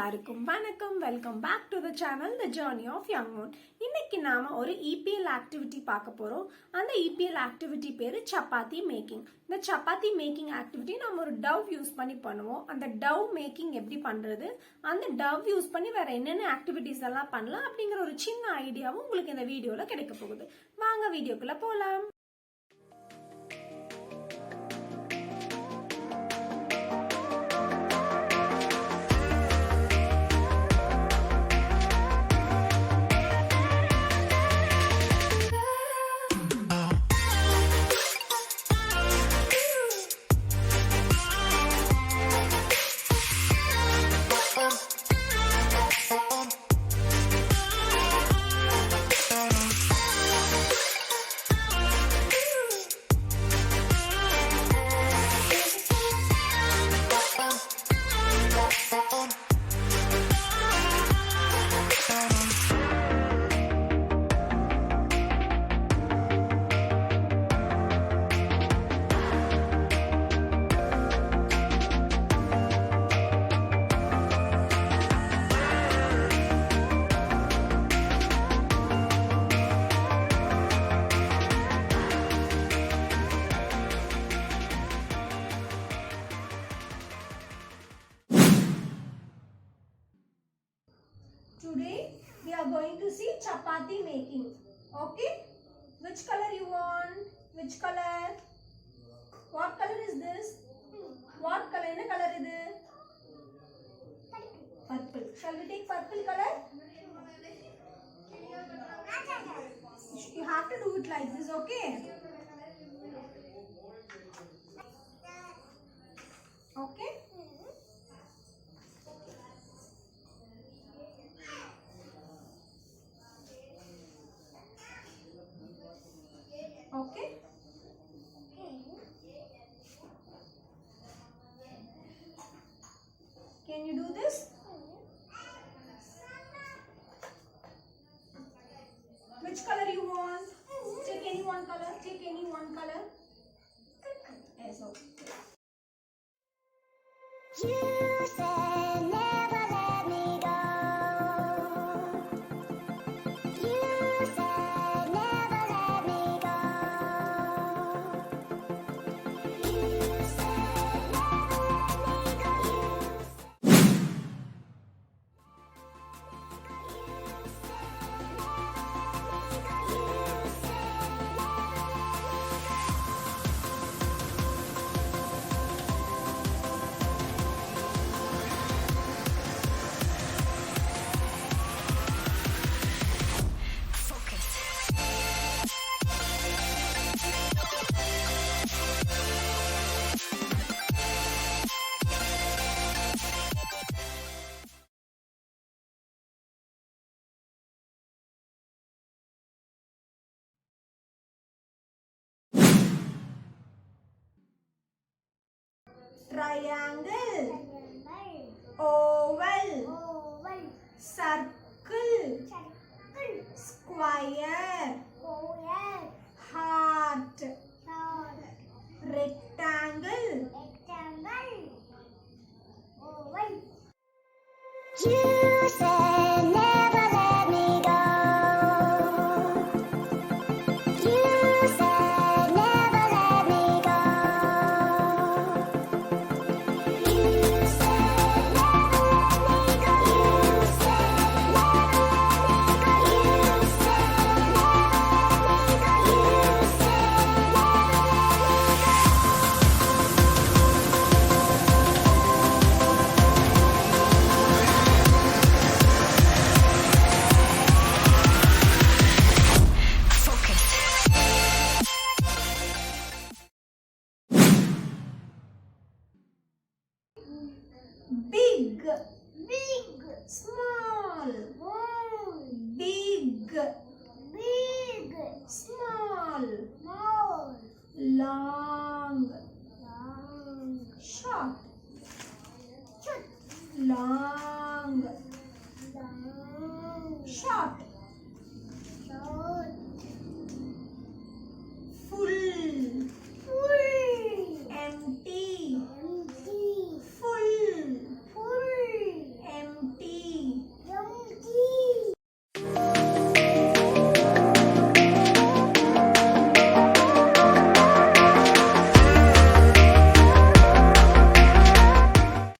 எல்லாருக்கும் வணக்கம். Welcome back to the channel the journey of young moon. இன்னைக்கு நாம ஒரு EPL ஆக்டிவிட்டி பார்க்க போறோம். அந்த EPL ஆக்டிவிட்டி பேரு சப்பாத்தி மேக்கிங். இந்த சப்பாத்தி மேக்கிங் ஆக்டிவிட்டி நம்ம ஒரு டவ் யூஸ் பண்ணி பண்ணுவோம். அந்த டவ் மேக்கிங் எப்படி பண்றது, அந்த டவ் யூஸ் பண்ணி வேற என்னென்ன ஆக்டிவிட்டிஸ் எல்லாம் பண்ணலாம் அப்படிங்கிற ஒரு சின்ன ஐடியாவும் உங்களுக்கு இந்த வீடியோல கிடைக்க போகுது. வாங்க வீடியோக்குள்ள போலாம். Today we are going to see chapati making. Okay? Which color you want? Which color? What color is this? What color? What color is this? Purple. Shall we take purple color? You have to do it like this, okay? Okay? Okay? Can you do this? Which color you want? Take any one color. Take any one color. Yes, okay. You said never let me go. You said never let me go. You said never let me go. Triangle, oval, circle, square, heart, rectangle, oval. You said never let me go. You said never let me go. You said never let me go. You said never let me go. You said never let me go. You said never big, small, big, small, long, short, long,